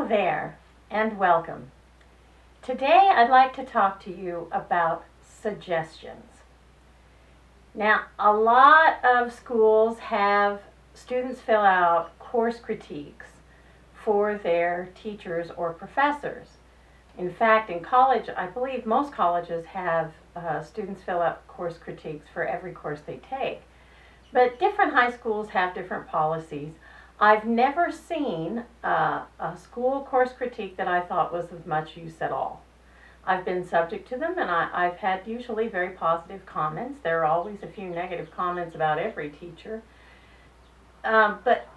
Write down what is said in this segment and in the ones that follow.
Hello there, and welcome. Today I'd like to talk to you about suggestions. Now, a lot of schools have students fill out course critiques for their teachers or professors. In fact, in college, I believe most colleges have students fill out course critiques for every course they take. But different high schools have different policies. I've never seen a school course critique that I thought was of much use at all. I've been subject to them, and I've had usually very positive comments. There are always a few negative comments about every teacher. But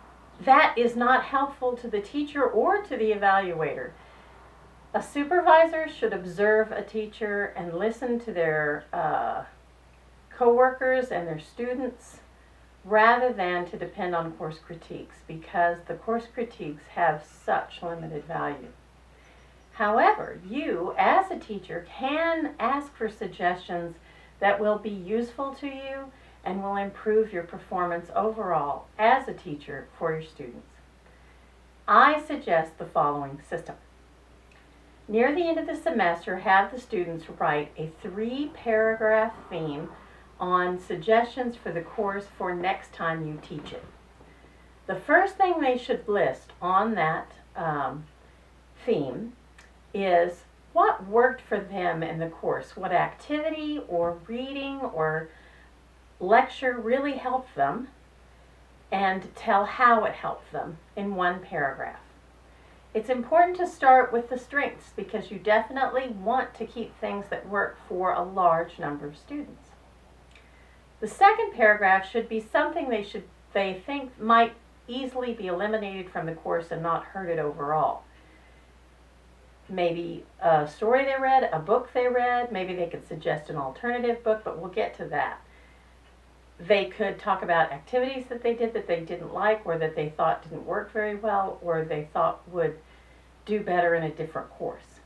that is not helpful to the teacher or to the evaluator. A supervisor should observe a teacher and listen to their coworkers and their students rather than to depend on course critiques, because the course critiques have such limited value. However, you as a teacher can ask for suggestions that will be useful to you and will improve your performance overall as a teacher for your students. I suggest the following system. Near the end of the semester, have the students write a 3-paragraph theme on suggestions for the course for next time you teach it. The first thing they should list on that theme is what worked for them in the course, what activity or reading or lecture really helped them, and tell how it helped them in 1 paragraph. It's important to start with the strengths because you definitely want to keep things that work for a large number of students. The second paragraph should be something they think might easily be eliminated from the course and not hurt it overall. Maybe a story they read, a book they read, maybe they could suggest an alternative book, but we'll get to that. They could talk about activities that they did that they didn't like, or that they thought didn't work very well, or they thought would do better in a different course.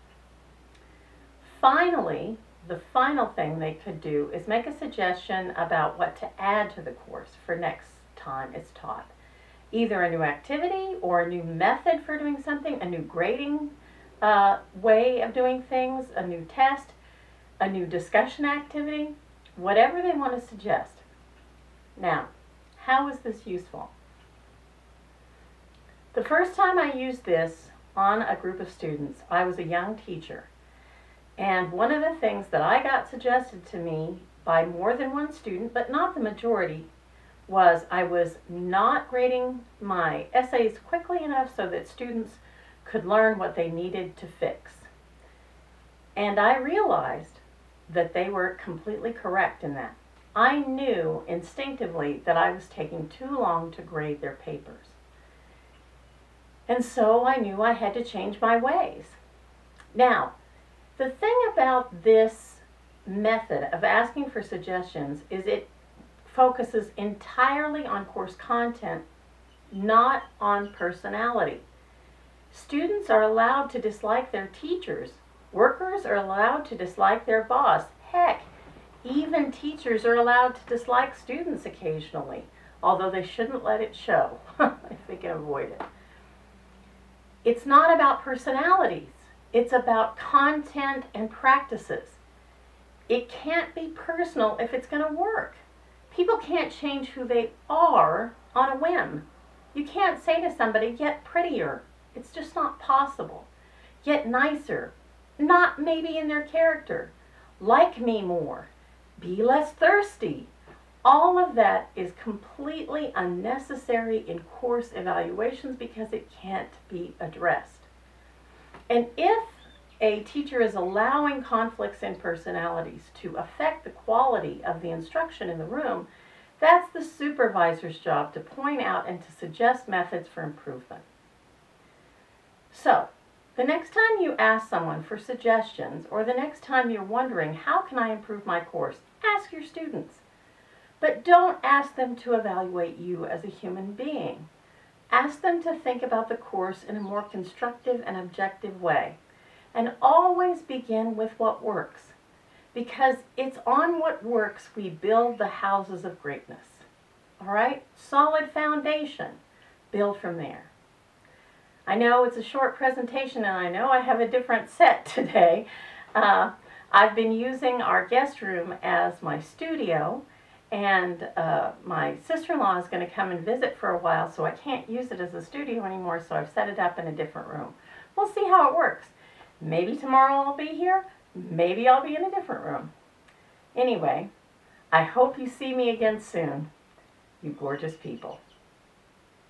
Finally, the final thing they could do is make a suggestion about what to add to the course for next time it's taught. Either a new activity or a new method for doing something, a new grading way of doing things, a new test, a new discussion activity, whatever they want to suggest. Now, how is this useful? The first time I used this on a group of students, I was a young teacher. And one of the things that I got suggested to me by more than one student, but not the majority, was I was not grading my essays quickly enough so that students could learn what they needed to fix. And I realized that they were completely correct in that. I knew instinctively that I was taking too long to grade their papers. And so I knew I had to change my ways. Now, the thing about this method of asking for suggestions is it focuses entirely on course content, not on personality. Students are allowed to dislike their teachers. Workers are allowed to dislike their boss. Heck, even teachers are allowed to dislike students occasionally, although they shouldn't let it show if they can avoid it. It's not about personalities. It's about content and practices. It can't be personal if it's going to work. People can't change who they are on a whim. You can't say to somebody, get prettier. It's just not possible. Get nicer. Not maybe in their character. Like me more. Be less thirsty. All of that is completely unnecessary in course evaluations because it can't be addressed. And if a teacher is allowing conflicts in personalities to affect the quality of the instruction in the room, that's the supervisor's job to point out and to suggest methods for improvement. So, the next time you ask someone for suggestions, or the next time you're wondering, how can I improve my course? Ask your students. But don't ask them to evaluate you as a human being. Ask them to think about the course in a more constructive and objective way. And always begin with what works. Because it's on what works we build the houses of greatness. All right? Solid foundation. Build from there. I know it's a short presentation and I know I have a different set today. I've been using our guest room as my studio, and my sister-in-law is going to come and visit for a while, so I can't use it as a studio anymore, so I've set it up in a different room. We'll see how it works. Maybe tomorrow I'll be here, maybe I'll be in a different room. Anyway, I hope you see me again soon, you gorgeous people.